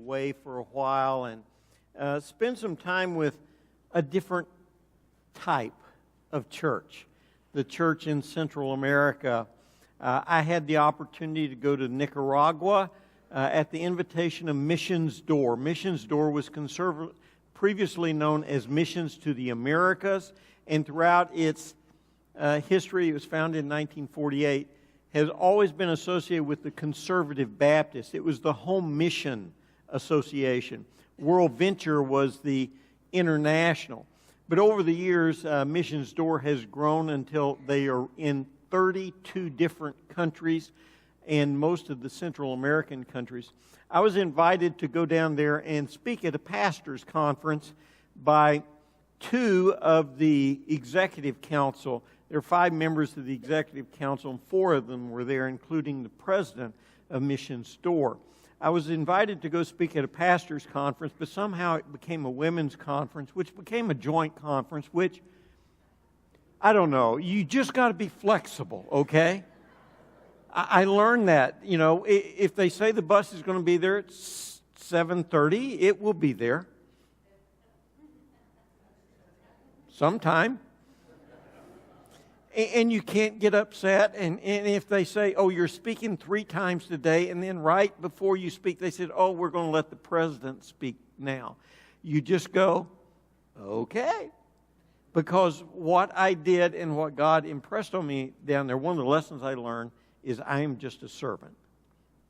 away for a while and spend some time with a different type of church, the church in Central America. I had the opportunity to go to Nicaragua at the invitation of Missions Door. Missions Door was previously known as Missions to the Americas, and throughout its history, it was founded in 1948, has always been associated with the Conservative Baptists. It was the Home Mission Association. World Venture was the international. But over the years, Missions Door has grown until they are in 32 different countries and most of the Central American countries. I was invited to go down there and speak at a pastor's conference by two of the executive council. There are 5 members of the executive council, and 4 of them were there, including the president of Missions Door. I was invited to go speak at a pastor's conference, but somehow it became a women's conference, which became a joint conference, which, I don't know, you just got to be flexible, okay? I learned that, you know, if they say the bus is going to be there at 7:30, it will be there. Sometime. And you can't get upset. And if they say, oh, you're speaking 3 times today, and then right before you speak, they said, oh, we're going to let the president speak now. You just go, okay. Because what I did and what God impressed on me down there, one of the lessons I learned is I am just a servant.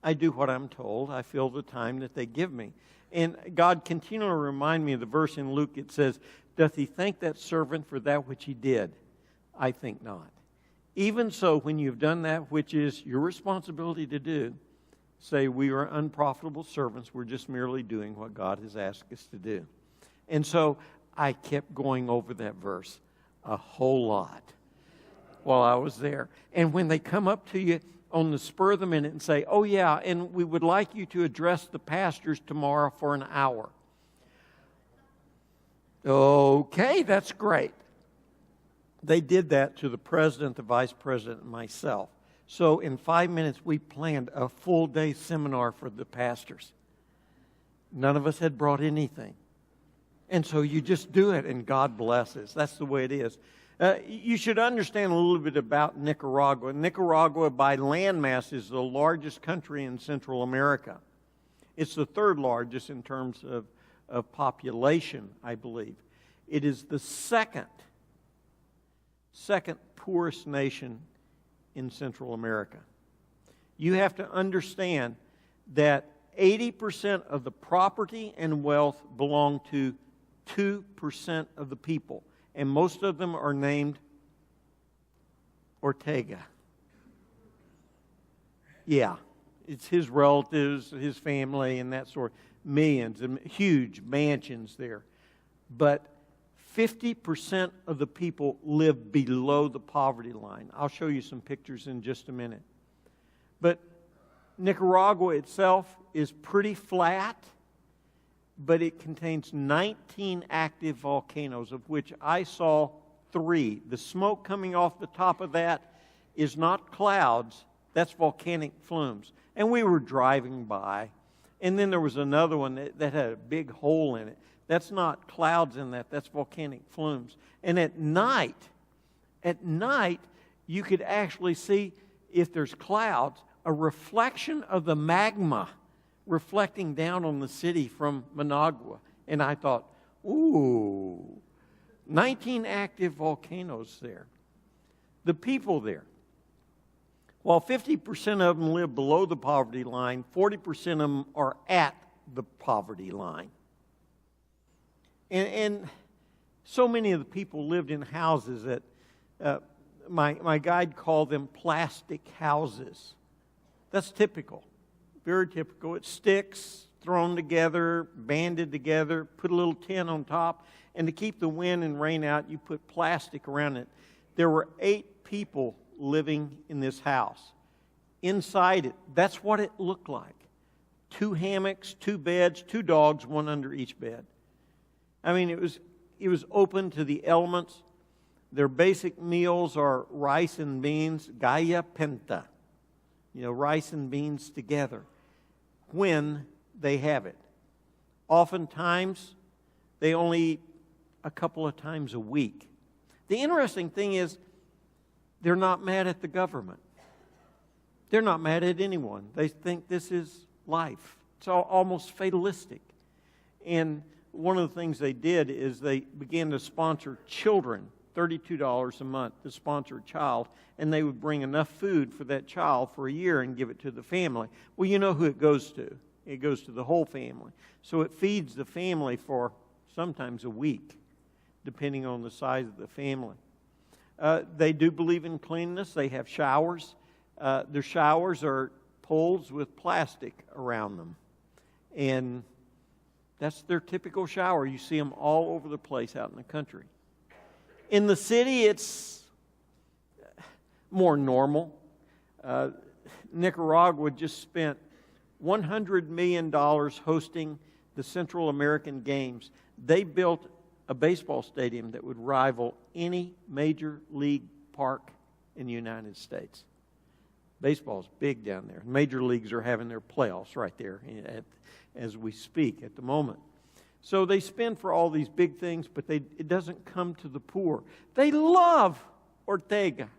I do what I'm told. I fill the time that they give me. And God continually remind me of the verse in Luke. It says, doth he thank that servant for that which he did? I think not. Even so, when you've done that which is your responsibility to do, say, we are unprofitable servants. We're just merely doing what God has asked us to do. And so I kept going over that verse a whole lot while I was there. And when they come up to you on the spur of the minute and say, oh yeah, and we would like you to address the pastors tomorrow for an hour. Okay, that's great. They did that to the president, the vice president, and myself. So in 5 minutes, we planned a full-day seminar for the pastors. None of us had brought anything. And so you just do it, and God blesses. That's the way it is. You should understand a little bit about Nicaragua. Nicaragua, by landmass, is the largest country in Central America. It's the 3rd largest in terms of population, I believe. It is the second poorest nation in Central America. You have to understand that 80% of the property and wealth belong to 2% of the people. And most of them are named Ortega. Yeah, it's his relatives, his family, and that sort. Millions and huge mansions there. But 50% of the people live below the poverty line. I'll show you some pictures in just a minute. But Nicaragua itself is pretty flat, but it contains 19 active volcanoes, of which I saw 3. The smoke coming off the top of that is not clouds, that's volcanic flumes. And we were driving by, and then there was another one that had a big hole in it. That's not clouds in that, that's volcanic flumes. And at night, you could actually see, if there's clouds, a reflection of the magma reflecting down on the city from Managua. And I thought, ooh, 19 active volcanoes there. The people there, while 50% of them live below the poverty line, 40% of them are at the poverty line. And so many of the people lived in houses that my guide called them plastic houses. That's typical, very typical. It's sticks thrown together, banded together, put a little tin on top, and to keep the wind and rain out, you put plastic around it. There were 8 people living in this house. Inside it, that's what it looked like. 2 hammocks, 2 beds, 2 dogs, 1 under each bed. I mean, it was open to the elements. Their basic meals are rice and beans, gaya penta. You know, rice and beans together when they have it. Oftentimes, they only eat a couple of times a week. The interesting thing is, they're not mad at the government. They're not mad at anyone. They think this is life. It's almost fatalistic. And one of the things they did is they began to sponsor children, $32 a month to sponsor a child, and they would bring enough food for that child for a year and give it to the family. Well, you know who it goes to. It goes to the whole family. So it feeds the family for sometimes a week, depending on the size of the family. They do believe in cleanliness. They have showers. Their showers are poles with plastic around them. And that's their typical shower. You see them all over the place out in the country. In the city, it's more normal. Nicaragua just spent $100 million hosting the Central American Games. They built a baseball stadium that would rival any major league park in the United States. Baseball's big down there. Major leagues are having their playoffs right there as we speak at the moment. So they spend for all these big things, but it doesn't come to the poor. They love Ortega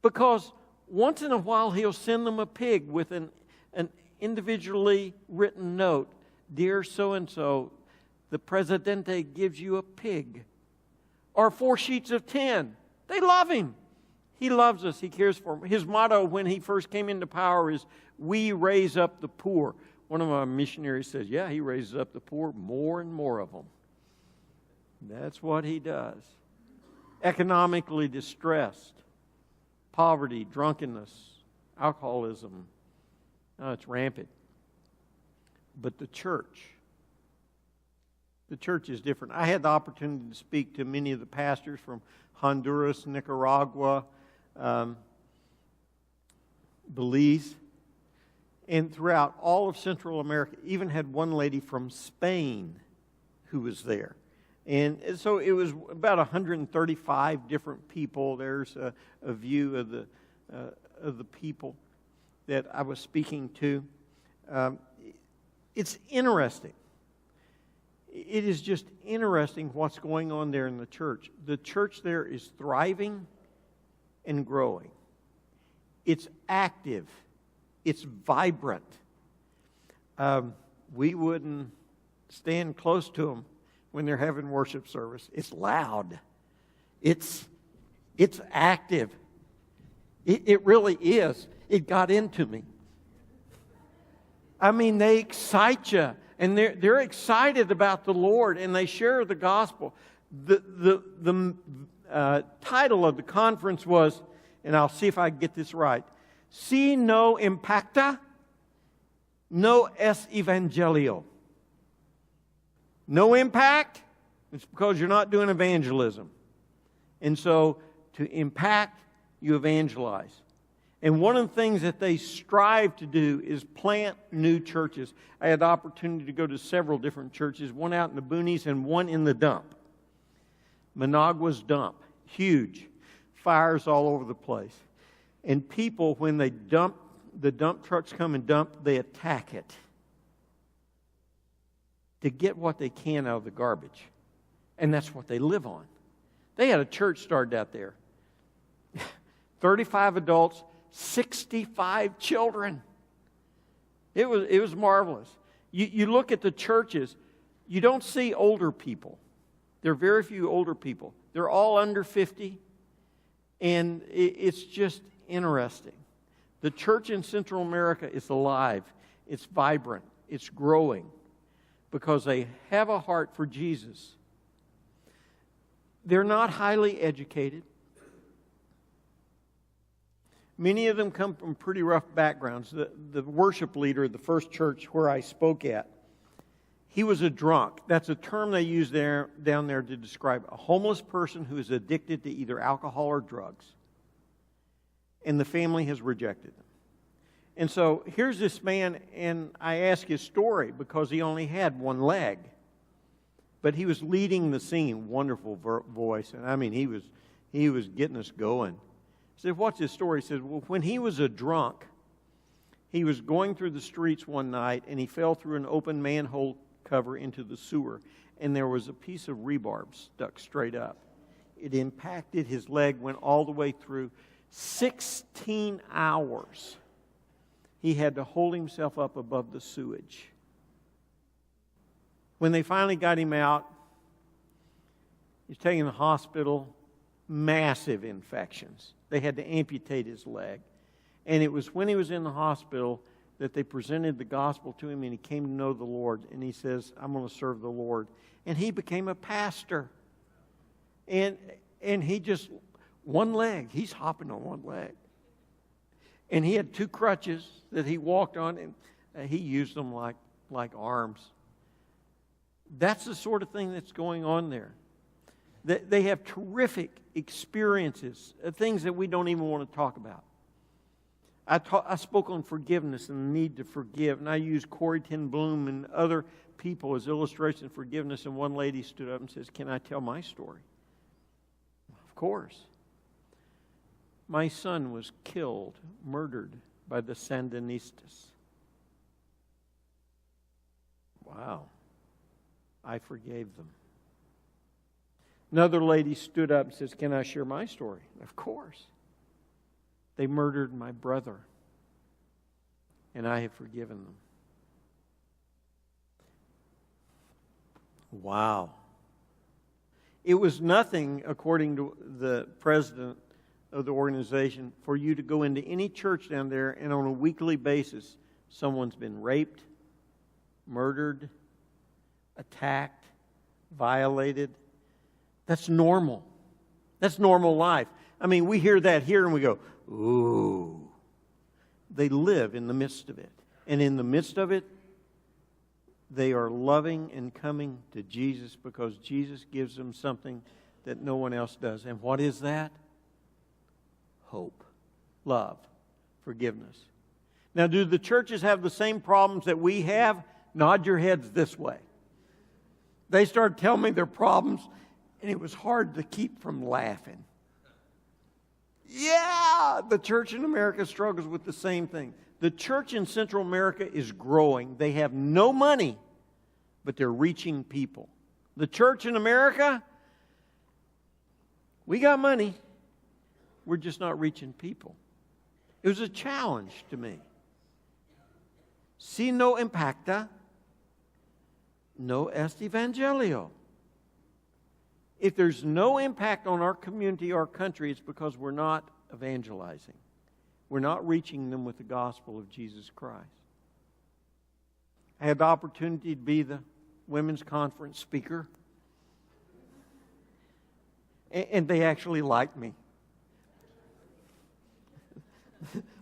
because once in a while he'll send them a pig with an individually written note. Dear so-and-so, the Presidente gives you a pig. Or 4 sheets of tin. They love him. He loves us. He cares for him. His motto when he first came into power is, we raise up the poor. One of my missionaries says, yeah, he raises up the poor, more and more of them. That's what he does. Economically distressed, poverty, drunkenness, alcoholism. Oh, it's rampant. But the church is different. I had the opportunity to speak to many of the pastors from Honduras, Nicaragua, Belize, and throughout all of Central America. Even had one lady from Spain who was there. And so it was about 135 different people. There's a view of the people that I was speaking to. It's interesting. It is just interesting what's going on there in the church. The church there is thriving and growing. It's active. It's vibrant. We wouldn't stand close to them when they're having worship service. It's loud. It's active. It really is. It got into me. I mean, they excite you. And they're excited about the Lord, and they share the gospel. The title of the conference was, and I'll see if I get this right, Si no impacta, no es evangelio. No impact, it's because you're not doing evangelism. And so, to impact, you evangelize. And one of the things that they strive to do is plant new churches. I had the opportunity to go to several different churches, one out in the boonies and one in the dump. Managua's dump, huge. Fires all over the place. And people, when the dump trucks come and dump, they attack it to get what they can out of the garbage. And that's what they live on. They had a church started out there. 35 adults, 65 children. It was marvelous. You look at the churches, you don't see older people. There are very few older people. They're all under 50. And it's just interesting. The church in Central America is alive. It's vibrant. It's growing because they have a heart for Jesus. They're not highly educated. Many of them come from pretty rough backgrounds. The worship leader of the first church where I spoke at, he was a drunk. That's a term they use down there to describe a homeless person who is addicted to either alcohol or drugs. And the family has rejected them. And so here's this man, and I asked his story because he only had one leg. But he was leading the singing, wonderful voice. And I mean, he was getting us going. I said, what's his story? He said, well, when he was a drunk, he was going through the streets one night and he fell through an open manhole cover into the sewer, and there was a piece of rebarb stuck straight up. It impacted his leg, went all the way through. 16 hours he had to hold himself up above the sewage. When they finally got him out, he was taken to the hospital, massive infections. They had to amputate his leg. And it was when he was in the hospital that they presented the gospel to him, and he came to know the Lord. And he says, I'm going to serve the Lord. And he became a pastor. And he just, one leg, he's hopping on one leg. And he had 2 crutches that he walked on, and he used them like arms. That's the sort of thing that's going on there. They have terrific experiences, things that we don't even want to talk about. I spoke on forgiveness and the need to forgive, and I used Corrie ten Boom and other people as illustrations of forgiveness, and one lady stood up and says, can I tell my story? Of course. My son was killed, murdered by the Sandinistas. Wow. I forgave them. Another lady stood up and says, can I share my story? Of course. They murdered my brother, and I have forgiven them. Wow. It was nothing, according to the president of the organization, for you to go into any church down there and on a weekly basis, someone's been raped, murdered, attacked, violated. That's normal. That's normal life. I mean, we hear that here and we go, ooh. They live in the midst of it. And in the midst of it, they are loving and coming to Jesus because Jesus gives them something that no one else does. And what is that? Hope, love, forgiveness. Now, do the churches have the same problems that we have? Nod your heads this way. They started telling me their problems, and it was hard to keep from laughing. Yeah, the church in America struggles with the same thing. The church in Central America is growing. They have no money, but they're reaching people. The church in America, we got money. We're just not reaching people. It was a challenge to me. Si no impacta, no est evangelio. If there's no impact on our community, our country, it's because we're not evangelizing. We're not reaching them with the gospel of Jesus Christ. I had the opportunity to be the women's conference speaker. And they actually liked me.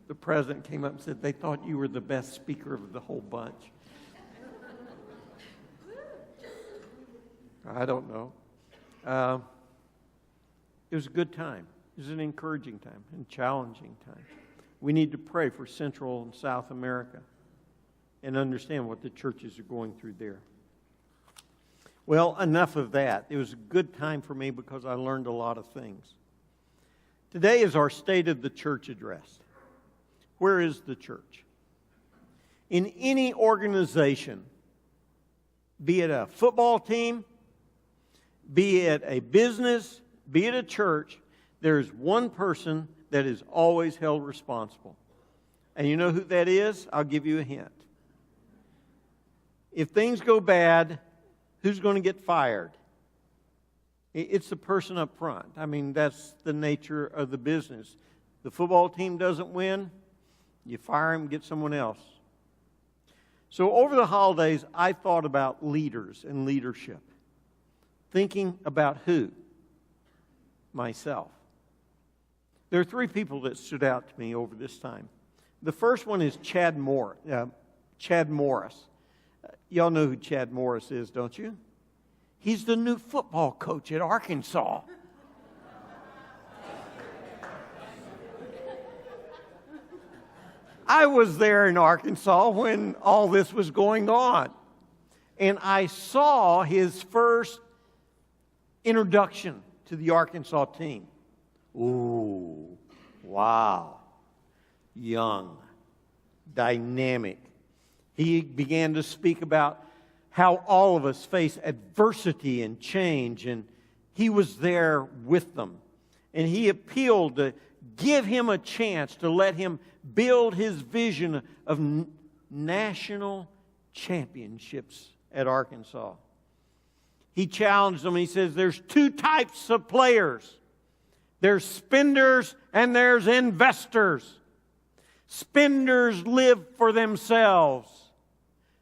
The president came up and said they thought you were the best speaker of the whole bunch. I don't know. It was a good time. It was an encouraging time and challenging time. We need to pray for Central and South America and understand what the churches are going through there. Well, enough of that. It was a good time for me because I learned a lot of things. Today is our State of the Church address. Where is the church? In any organization, be it a football team, be it a business, be it a church, there is one person that is always held responsible. And you know who that is? I'll give you a hint. If things go bad, who's going to get fired? It's the person up front. I mean, that's the nature of the business. The football team doesn't win, you fire him, get someone else. So over the holidays, I thought about leaders and leadership. Thinking about who? Myself. There are 3 people that stood out to me over this time. The first one is Chad Morris. Y'all know who Chad Morris is, don't you? He's the new football coach at Arkansas. I was there in Arkansas when all this was going on. And I saw his first introduction to the Arkansas team. Ooh, wow. Young, dynamic. He began to speak about how all of us face adversity and change, and he was there with them. And he appealed to give him a chance to let him build his vision of national championships at Arkansas. He challenged them. He says there's two types of players. There's spenders and there's investors. Spenders live for themselves.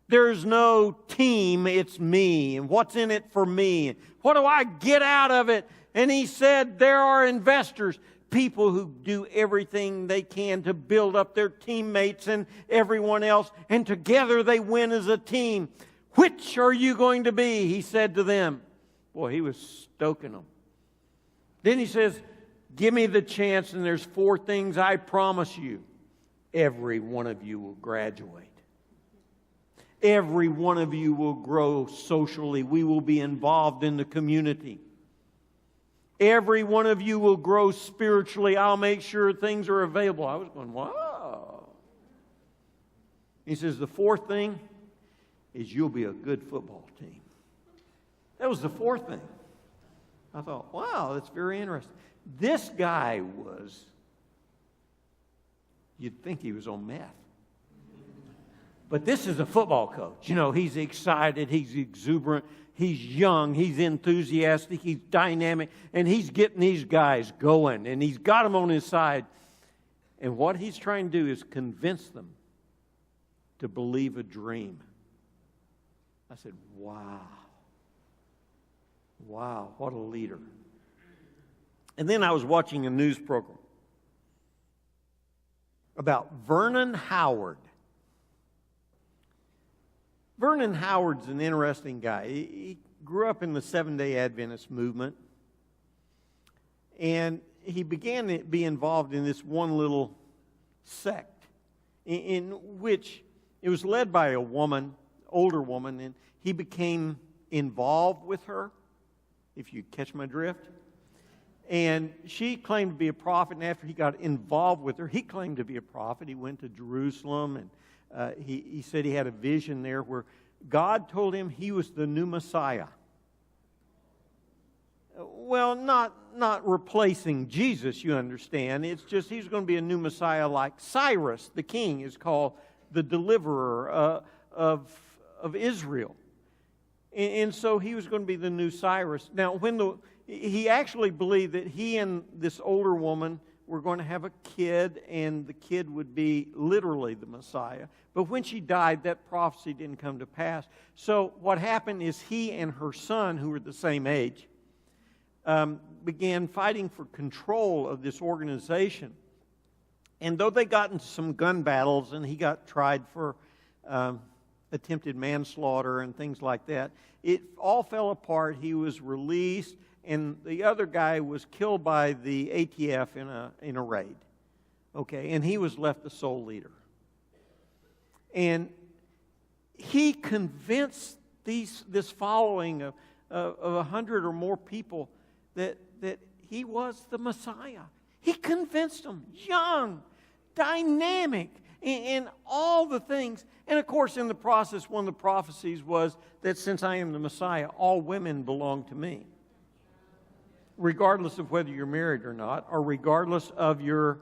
There's no team, it's me. And what's in it for me? What do I get out of it? And he said there are investors, people who do everything they can to build up their teammates and everyone else, and together they win as a team. Which are you going to be? He said to them. Boy, he was stoking them. Then he says, give me the chance, and there's 4 things I promise you. Every one of you will graduate. Every one of you will grow socially. We will be involved in the community. Every one of you will grow spiritually. I'll make sure things are available. I was going, wow. He says, the 4th thing is you'll be a good football team. That was the 4th thing. I thought, wow, that's very interesting. This guy was, you'd think he was on meth. But this is a football coach. You know, he's excited, he's exuberant, he's young, he's enthusiastic, he's dynamic, and he's getting these guys going, and he's got them on his side. And what he's trying to do is convince them to believe a dream. I said, wow. Wow, what a leader. And then I was watching a news program about Vernon Howard. Vernon Howard's an interesting guy. He grew up in the Seventh-day Adventist movement, and he began to be involved in this one little sect in which it was led by a woman, older woman, and he became involved with her, if you catch my drift. And she claimed to be a prophet, and after he got involved with her, he claimed to be a prophet. He went to Jerusalem, and he said he had a vision there where God told him he was the new Messiah. Well, not replacing Jesus, you understand. It's just he's going to be a new Messiah like Cyrus, the king, is called the deliverer of Israel. And so he was going to be the new Cyrus. Now, he actually believed that he and this older woman were going to have a kid, and the kid would be literally the Messiah. But when she died, that prophecy didn't come to pass. So what happened is he and her son, who were the same age, began fighting for control of this organization. And though they got into some gun battles, and he got tried for attempted manslaughter and things like that, it all fell apart. He was released, and the other guy was killed by the ATF in a raid. Okay, and he was left the sole leader. And he convinced this following of 100 or more people that he was the Messiah. He convinced them, young, dynamic, in all the things. And of course, in the process, one of the prophecies was that since I am the Messiah, all women belong to me, regardless of whether you're married or not, or regardless of your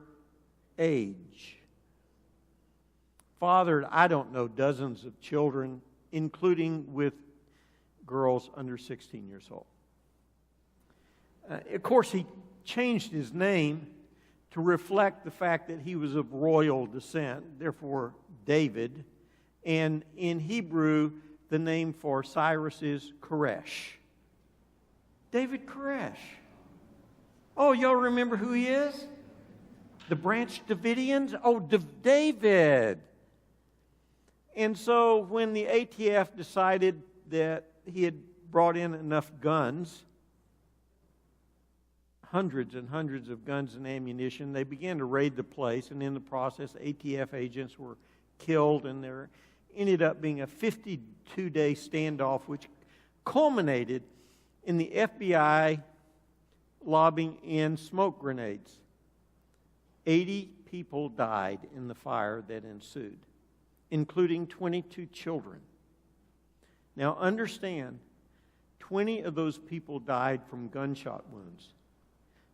age. Fathered, I don't know, dozens of children, including with girls under 16 years old. Of course, he changed his name to reflect the fact that he was of royal descent, therefore David. And in Hebrew, the name for Cyrus is Koresh. David Koresh. Oh, y'all remember who he is? The Branch Davidians? Oh, David. And so when the ATF decided that he had brought in enough guns, hundreds and hundreds of guns and ammunition, they began to raid the place, and in the process, ATF agents were killed, and there ended up being a 52-day standoff, which culminated in the FBI lobbing in smoke grenades. 80 people died in the fire that ensued, including 22 children. Now understand, 20 of those people died from gunshot wounds.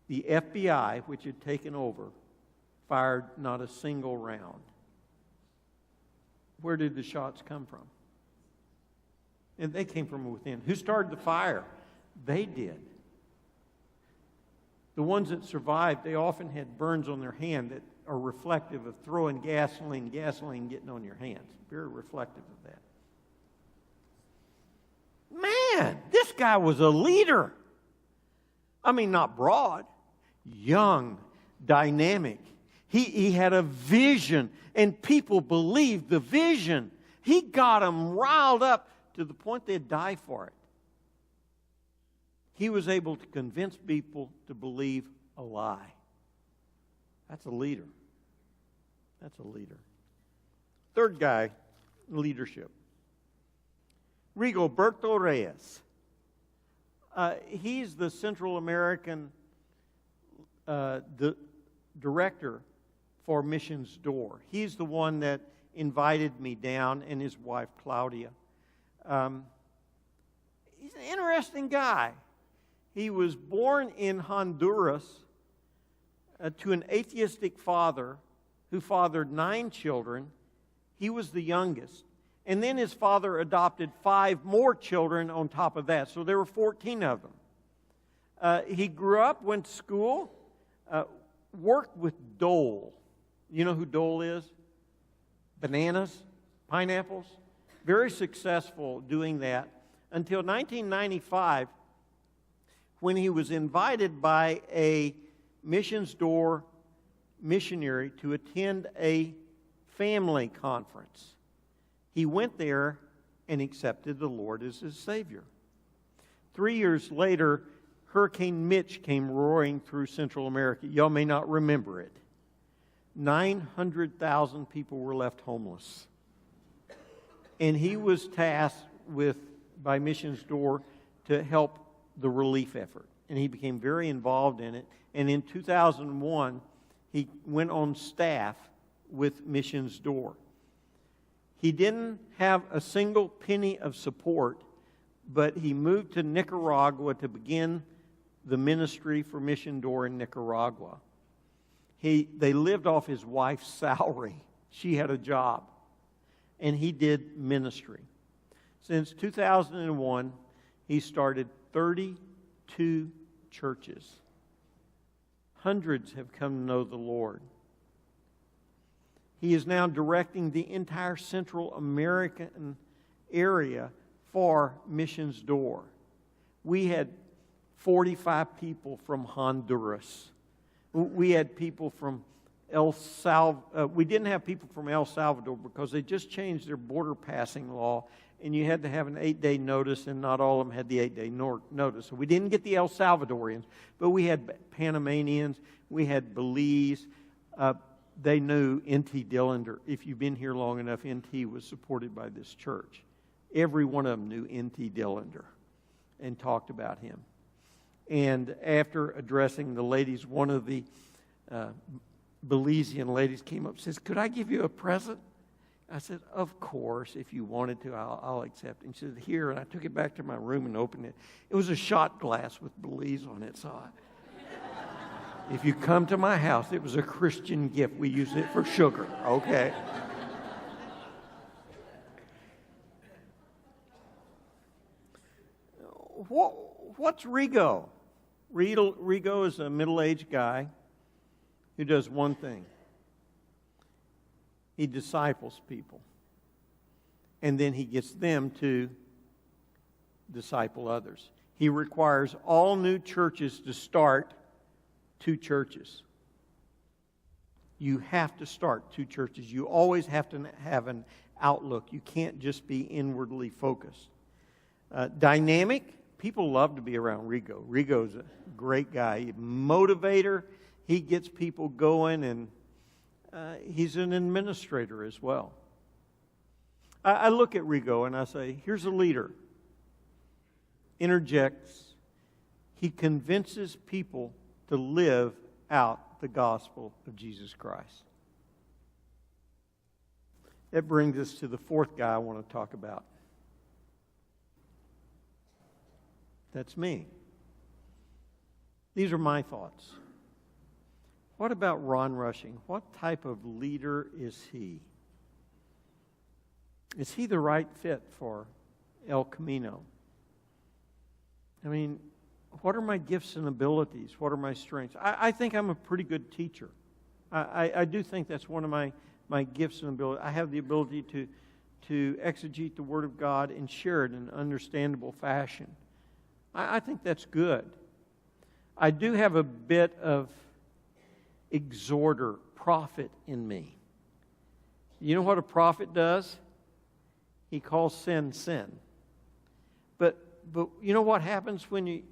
The FBI, which had taken over, fired not a single round. Where did the shots come from? And they came from within. Who started the fire? They did. The ones that survived, they often had burns on their hand that are reflective of throwing gasoline getting on your hands. Very reflective of that. Man, this guy was a leader. I mean, not broad, young, dynamic. He had a vision, and people believed the vision. He got them riled up to the point they'd die for it. He was able to convince people to believe a lie. That's a leader. That's a leader. Third guy, leadership. Rigoberto Reyes. He's the Central American director for Missions Door. He's the one that invited me down, and his wife, Claudia. He's an interesting guy. He was born in Honduras to an atheistic father who fathered 9 children. He was the youngest. And then his father adopted 5 more children on top of that. So there were 14 of them. He grew up, went to school, worked with Dole. You know who Dole is? Bananas, pineapples. Very successful doing that until 1995, when he was invited by a Missions Door missionary to attend a family conference. He went there and accepted the Lord as his Savior. 3 years later, Hurricane Mitch came roaring through Central America. Y'all may not remember it. 900,000 people were left homeless. And he was tasked by Missions Door to help the relief effort. And he became very involved in it. And in 2001, he went on staff with Missions Door. He didn't have a single penny of support, but he moved to Nicaragua to begin the ministry for Mission Door in Nicaragua. They lived off his wife's salary. She had a job. And he did ministry. Since 2001, he started 32 churches. Hundreds have come to know the Lord. He is now directing the entire Central American area for Missions Door. We had 45 people from Honduras. We had people from we didn't have people from El Salvador because they just changed their border passing law, and you had to have an 8-day notice, and not all of them had the 8-day notice. So we didn't get the El Salvadorians, but we had Panamanians, we had Belize. They knew N.T. Dillander. If you've been here long enough, N.T. was supported by this church. Every one of them knew N.T. Dillander and talked about him. And after addressing the ladies, one of the Belizean ladies came up and says, "Could I give you a present?" I said, "Of course, if you wanted to, I'll accept." And she said, "Here," and I took it back to my room and opened it. It was a shot glass with Belize on it, so if you come to my house, it was a Christian gift. We used it for sugar, okay? What's Rigo? Rigo is a middle-aged guy who does one thing. He disciples people. And then he gets them to disciple others. He requires all new churches to start 2 churches. You have to start 2 churches. You always have to have an outlook. You can't just be inwardly focused. Dynamic. People love to be around Rigo. Rigo's a great guy. Motivator. He gets people going, and he's an administrator as well. I look at Rigo and I say, here's a leader. Interjects. He convinces people to live out the gospel of Jesus Christ. That brings us to the 4th guy I want to talk about. That's me. These are my thoughts. What about Ron Rushing? What type of leader is he? Is he the right fit for El Camino? I mean, what are my gifts and abilities? What are my strengths? I think I'm a pretty good teacher. I do think that's one of my gifts and abilities. I have the ability to exegete the Word of God and share it in an understandable fashion. I think that's good. I do have a bit of exhorter, prophet in me. You know what a prophet does? He calls sin, sin. But you know what happens when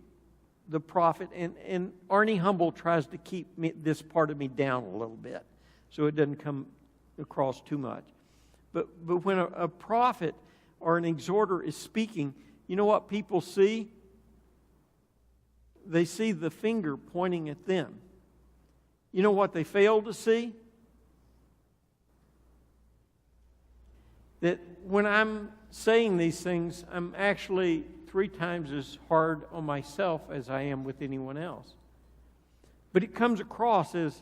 the prophet, and Arnie Humble tries to keep this part of me down a little bit so it doesn't come across too much. But when a prophet or an exhorter is speaking, you know what people see? They see the finger pointing at them. You know what they fail to see? That when I'm saying these things, I'm actually 3 times as hard on myself as I am with anyone else. But it comes across as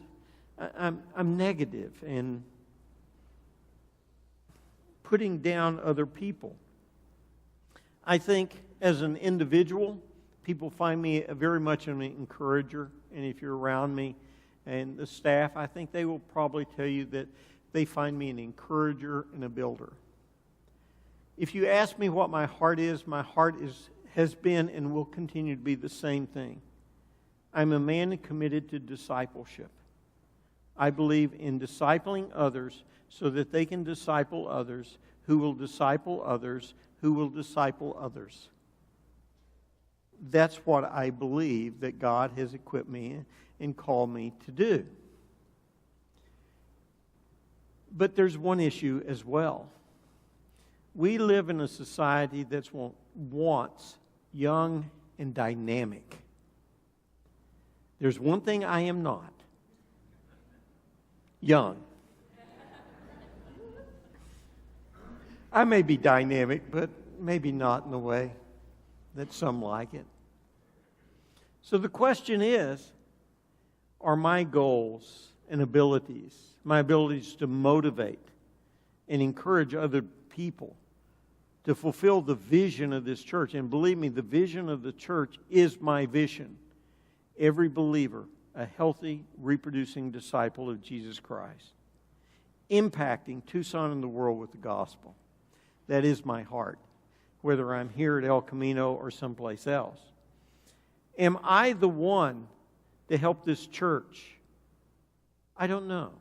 I'm negative and putting down other people. I think as an individual, people find me very much an encourager. And if you're around me and the staff, I think they will probably tell you that they find me an encourager and a builder. If you ask me what my heart has been and will continue to be the same thing. I'm a man committed to discipleship. I believe in discipling others so that they can disciple others who will disciple others who will disciple others. That's what I believe that God has equipped me and called me to do. But there's one issue as well. We live in a society that wants young and dynamic. There's one thing I am not. Young. I may be dynamic, but maybe not in the way that some like it. So the question is, are my goals and abilities, my abilities to motivate and encourage other people to fulfill the vision of this church? And believe me, the vision of the church is my vision. Every believer, a healthy, reproducing disciple of Jesus Christ, impacting Tucson and the world with the gospel. That is my heart, whether I'm here at El Camino or someplace else. Am I the one to help this church? I don't know.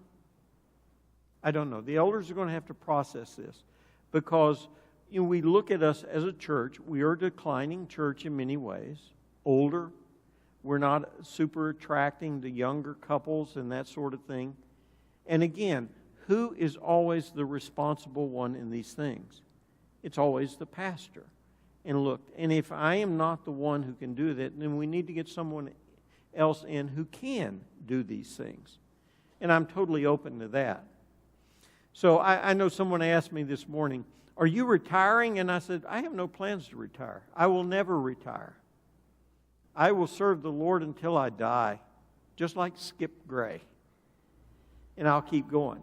I don't know. The elders are going to have to process this because we look at us as a church. We are a declining church in many ways. Older. We're not super attracting to younger couples and that sort of thing. And again, who is always the responsible one in these things? It's always the pastor. And look, and if I am not the one who can do that, then we need to get someone else in who can do these things. And I'm totally open to that. So I know someone asked me this morning, are you retiring? And I said, I have no plans to retire. I will never retire. I will serve the Lord until I die, just like Skip Gray. And I'll keep going.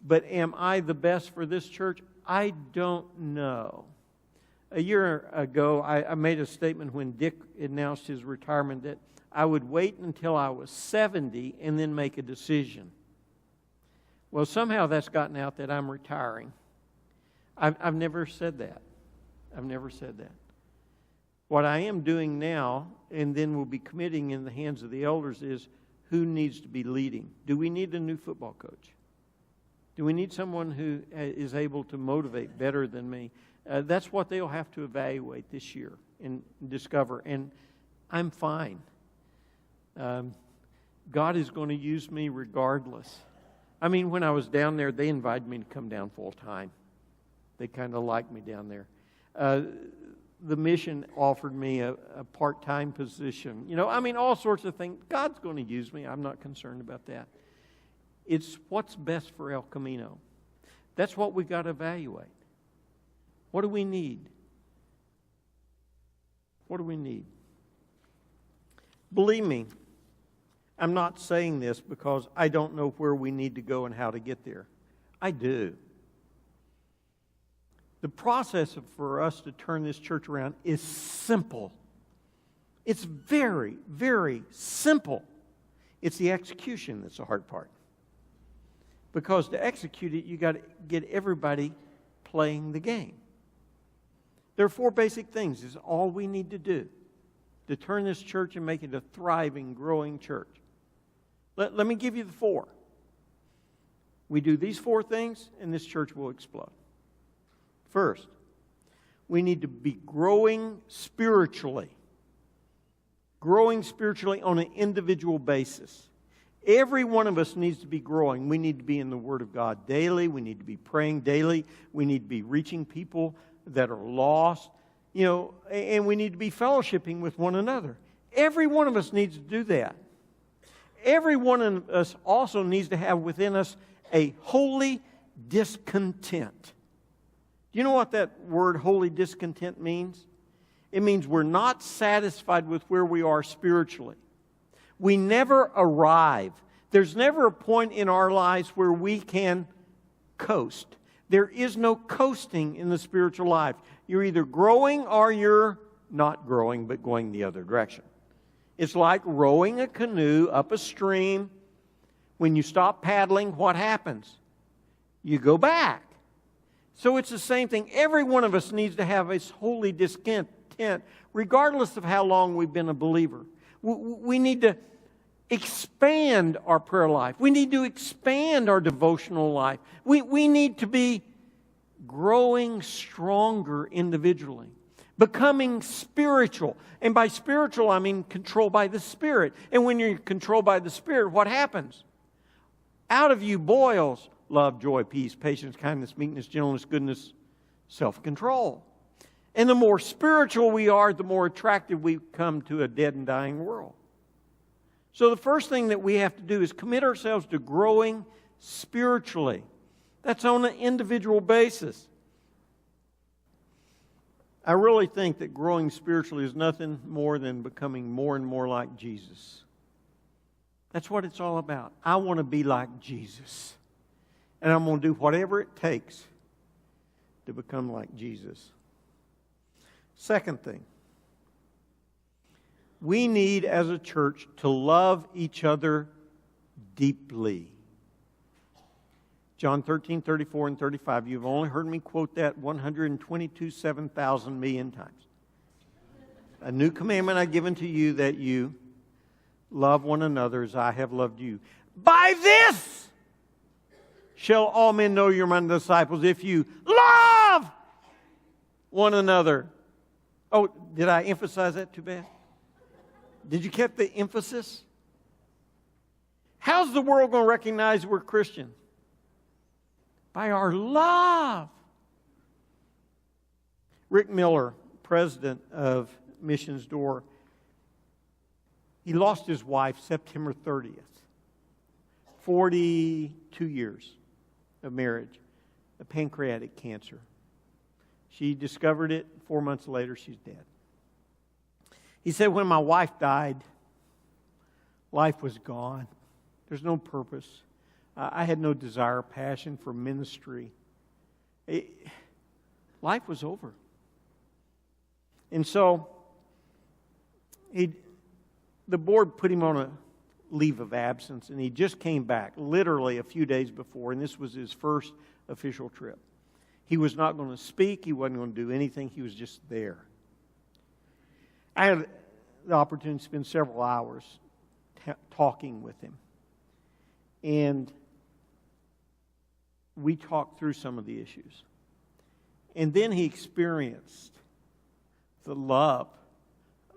But am I the best for this church? I don't know. A year ago, I made a statement when Dick announced his retirement that I would wait until I was 70 and then make a decision. Well, somehow that's gotten out that I'm retiring. I've never said that. I've never said that. What I am doing now, and then will be committing in the hands of the elders, is who needs to be leading. Do we need a new football coach? Do we need someone who is able to motivate better than me? That's what they'll have to evaluate this year and discover. And I'm fine. God is going to use me regardless. I mean, when I was down there, they invited me to come down full time. They kind of liked me down there. The mission offered me a part-time position. All sorts of things. God's going to use me. I'm not concerned about that. It's what's best for El Camino. That's what we've got to evaluate. What do we need? What do we need? Believe me, I'm not saying this because I don't know where we need to go and how to get there. I do. The process for us to turn this church around is simple. It's very, very simple. It's the execution that's the hard part. Because to execute it, you got to get everybody playing the game. There are 4 basic things. Is all we need to do to turn this church and make it a thriving, growing church. Let me give you the 4. We do these 4 things, and this church will explode. First, we need to be growing spiritually. Growing spiritually on an individual basis. Every one of us needs to be growing. We need to be in the Word of God daily. We need to be praying daily. We need to be reaching people that are lost. And we need to be fellowshipping with one another. Every one of us needs to do that. Every one of us also needs to have within us a holy discontent. Do you know what that word holy discontent means? It means we're not satisfied with where we are spiritually. We never arrive. There's never a point in our lives where we can coast. There is no coasting in the spiritual life. You're either growing or you're not growing, but going the other direction. It's like rowing a canoe up a stream. When you stop paddling, what happens? You go back. So it's the same thing. Every one of us needs to have this holy discontent, regardless of how long we've been a believer. We need to expand our prayer life. We need to expand our devotional life. We need to be growing stronger individually, becoming spiritual. And by spiritual, I mean controlled by the Spirit. And when you're controlled by the Spirit, what happens? Out of you boils love, joy, peace, patience, kindness, meekness, gentleness, goodness, self-control. And the more spiritual we are, the more attractive we come to a dead and dying world. So the first thing that we have to do is commit ourselves to growing spiritually. That's on an individual basis. I really think that growing spiritually is nothing more than becoming more and more like Jesus. That's what it's all about. I want to be like Jesus. And I'm going to do whatever it takes to become like Jesus. Second thing, we need as a church to love each other deeply. John 13, 34, and 35. You've only heard me quote that 122,700 million times. A new commandment I've given to you, that you love one another as I have loved you. By this shall all men know you're my disciples, if you love one another. Oh, did I emphasize that too bad? Did you keep the emphasis? How's the world going to recognize we're Christian? By our love. Rick Miller, president of Missions Door, he lost his wife September 30th. 42 years of marriage, of pancreatic cancer. She discovered it. 4 months later, she's dead. He said, when my wife died, life was gone. There's no purpose. I had no desire, passion for ministry. Life was over. And so, the board put him on a leave of absence, and he just came back literally a few days before, and this was his first official trip. He was not going to speak. He wasn't going to do anything. He was just there. I had the opportunity to spend several hours talking with him. And we talked through some of the issues. And then he experienced the love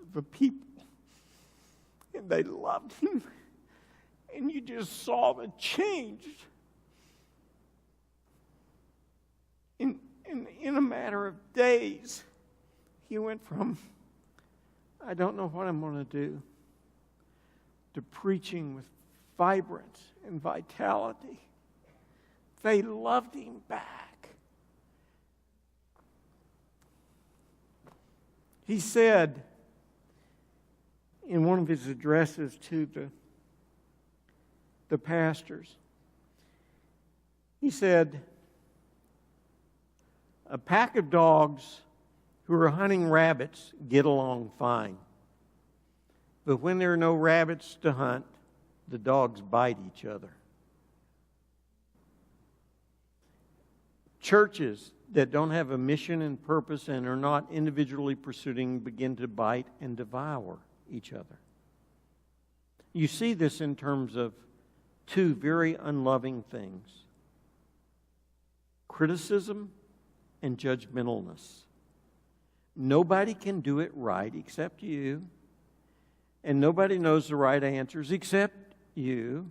of the people. And they loved him. And you just saw the change. In a matter of days, he went from, I don't know what I'm going to do, to preaching with vibrance and vitality. They loved him back. He said, in one of his addresses to the pastors. He said, a pack of dogs who are hunting rabbits get along fine. But when there are no rabbits to hunt, the dogs bite each other. Churches that don't have a mission and purpose and are not individually pursuing begin to bite and devour each other. You see this in terms of two very unloving things: criticism and judgmentalness. Nobody can do it right except you, and nobody knows the right answers except you.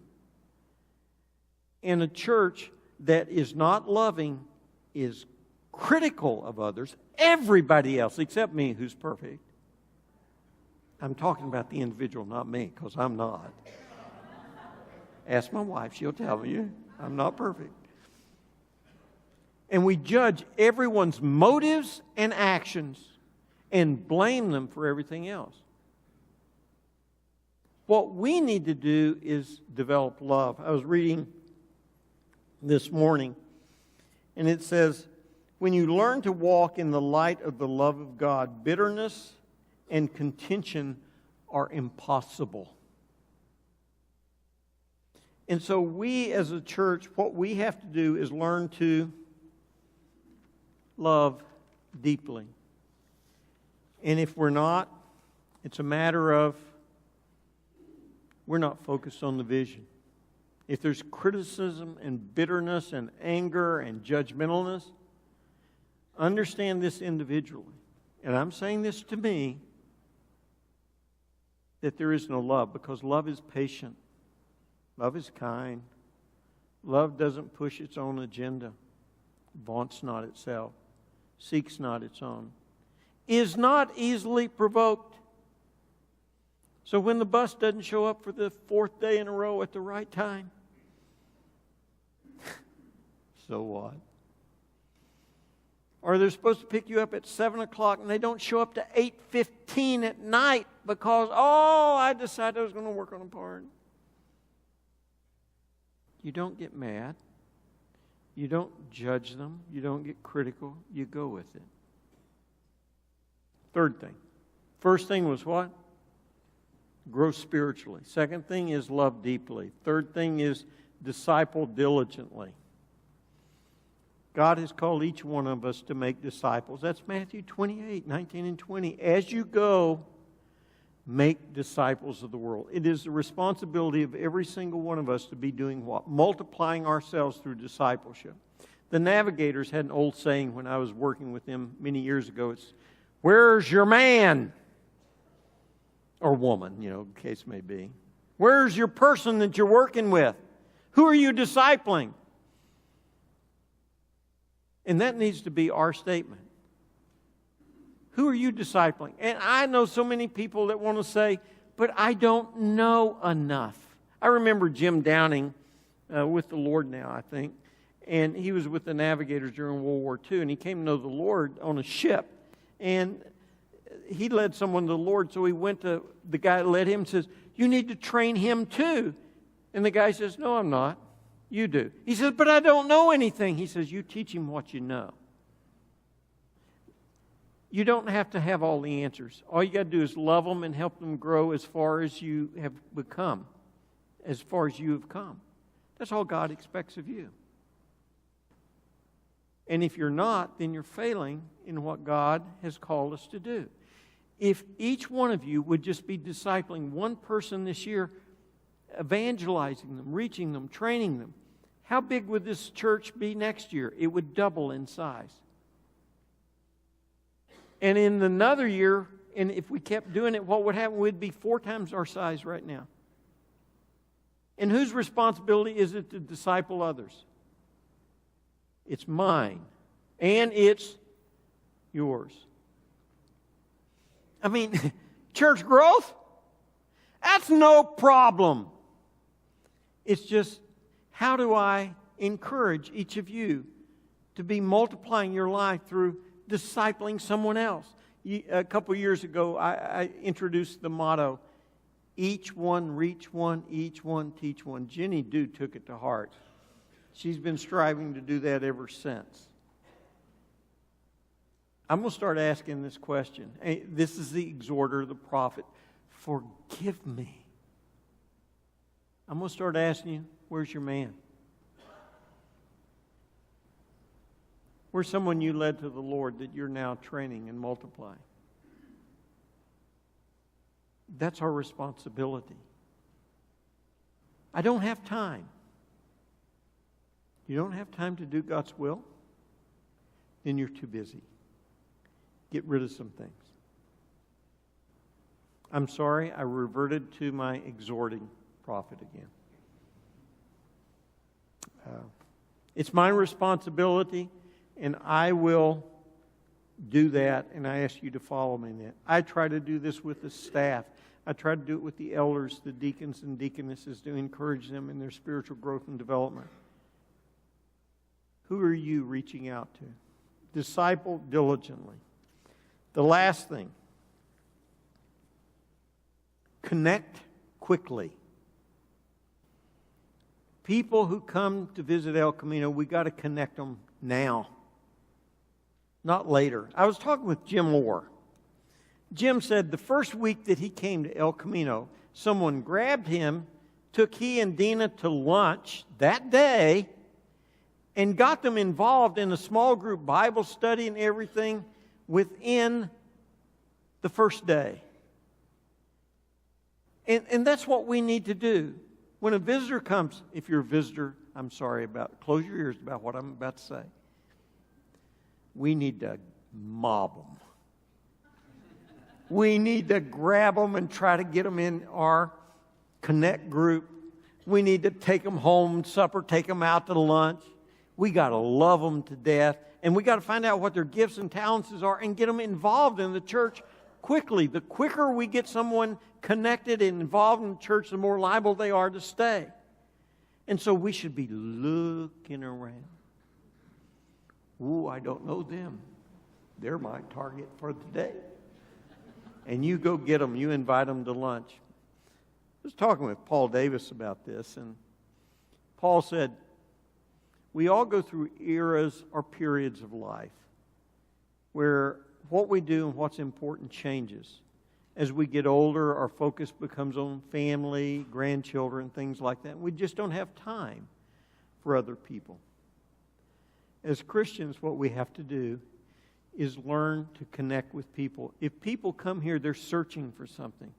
And a church that is not loving is critical of others, everybody else except me who's perfect. I'm talking about the individual, not me, because I'm not. Ask my wife, she'll tell you I'm not perfect. And we judge everyone's motives and actions and blame them for everything else. What we need to do is develop love. I was reading this morning, and it says, when you learn to walk in the light of the love of God, bitterness and contention are impossible. And so we as a church, what we have to do is learn to love deeply. And if we're not, it's a matter of we're not focused on the vision. If there's criticism and bitterness and anger and judgmentalness, understand this individually. And I'm saying this to me, that there is no love, because love is patient. Love is kind. Love doesn't push its own agenda, vaunts not itself, seeks not its own, is not easily provoked. So when the bus doesn't show up for the fourth day in a row at the right time, so what? Or they're supposed to pick you up at 7 o'clock and they don't show up to 8:15 at night because, I decided I was going to work on a part. You don't get mad. You don't judge them. You don't get critical. You go with it. Third thing. First thing was what? Grow spiritually. Second thing is love deeply. Third thing is disciple diligently. God has called each one of us to make disciples. That's Matthew 28, 19 and 20. As you go, make disciples of the world. It is the responsibility of every single one of us to be doing what? Multiplying ourselves through discipleship. The Navigators had an old saying when I was working with them many years ago. It's, where's your man? Or woman, the case may be. Where's your person that you're working with? Who are you discipling? And that needs to be our statement. Who are you discipling? And I know so many people that want to say, but I don't know enough. I remember Jim Downing with the Lord now, I think. And he was with the Navigators during World War II. And he came to know the Lord on a ship. And he led someone to the Lord. So he went to the guy that led him and says, you need to train him too. And the guy says, no, I'm not. You do. He says, but I don't know anything. He says, you teach him what you know. You don't have to have all the answers. All you got to do is love them and help them grow as far as you have become, as far as you have come. That's all God expects of you. And if you're not, then you're failing in what God has called us to do. If each one of you would just be discipling one person this year, evangelizing them, reaching them, training them, how big would this church be next year? It would double in size. And in another year, and if we kept doing it, what would happen? We'd be 4 times our size right now. And whose responsibility is it to disciple others? It's mine. And it's yours. I mean, church growth? That's no problem. It's just, how do I encourage each of you to be multiplying your life through discipling someone else? A couple years ago, I introduced the motto, Each one, reach one, each one, teach one. Jenny Dew took it to heart. She's been striving to do that ever since. I'm going to start asking this question. Hey, this is the exhorter, the prophet. Forgive me. I'm going to start asking you, where's your man? Where's someone you led to the Lord that you're now training and multiplying? That's our responsibility. I don't have time. You don't have time to do God's will? Then you're too busy. Get rid of some things. I'm sorry, I reverted to my exhorting prophet again. It's my responsibility, and I will do that, and I ask you to follow me in that. I try to do this with the staff. I try to do it with the elders, the deacons and deaconesses, to encourage them in their spiritual growth and development. Who are you reaching out to? Disciple diligently. The last thing, connect quickly. People who come to visit El Camino, we got to connect them now, not later. I was talking with Jim Moore. Jim said the first week that he came to El Camino, someone grabbed him, took he and Dina to lunch that day, and got them involved in a small group Bible study and everything within the first day. And that's what we need to do. When a visitor comes, if you're a visitor, I'm sorry close your ears about what I'm about to say. We need to mob them. We need to grab them and try to get them in our connect group. We need to take them home, supper, take them out to lunch. We got to love them to death. And we got to find out what their gifts and talents are and get them involved in the church quickly. The quicker we get someone connected and involved in the church, the more liable they are to stay. And so we should be looking around. Ooh, I don't know them. They're my target for today. And you go get them. You invite them to lunch. I was talking with Paul Davis about this, and Paul said, we all go through eras or periods of life where what we do and what's important changes. As we get older, our focus becomes on family, grandchildren, things like that. We just don't have time for other people. As Christians, what we have to do is learn to connect with people. If people come here, they're searching for something.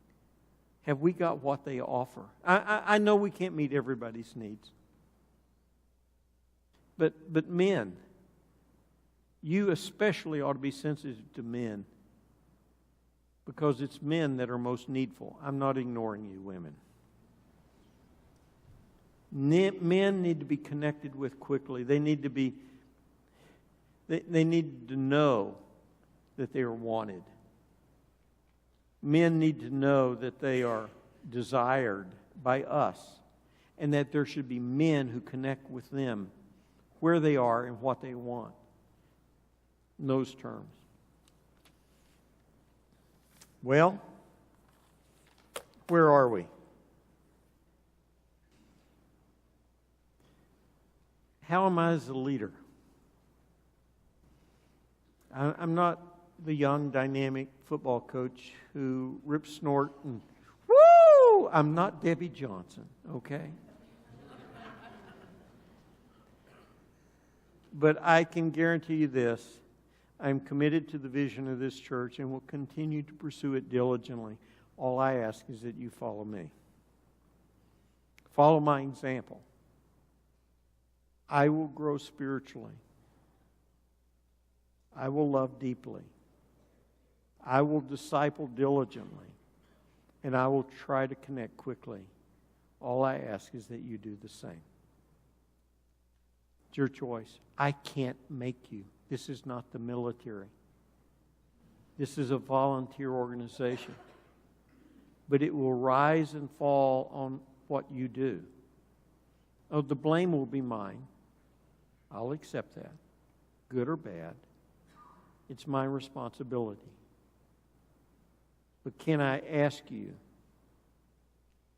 Have we got what they offer? I know we can't meet everybody's needs. But men, you especially ought to be sensitive to men, because it's men that are most needful. I'm not ignoring you, women. Men need to be connected with quickly. They need to be. They need to know that they are wanted. Men need to know that they are desired by us, and that there should be men who connect with them where they are and what they want. In those terms. Well, where are we? How am I as a leader? I'm not the young, dynamic football coach who rips snort and, woo! I'm not Debbie Johnson, okay? But I can guarantee you this. I'm committed to the vision of this church and will continue to pursue it diligently. All I ask is that you follow me. Follow my example. I will grow spiritually. I will love deeply. I will disciple diligently. And I will try to connect quickly. All I ask is that you do the same. It's your choice. I can't make you. This is not the military. This is a volunteer organization. But it will rise and fall on what you do. Oh, the blame will be mine. I'll accept that. Good or bad. It's my responsibility. But can I ask you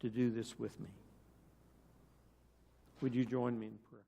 to do this with me. Would you join me in prayer?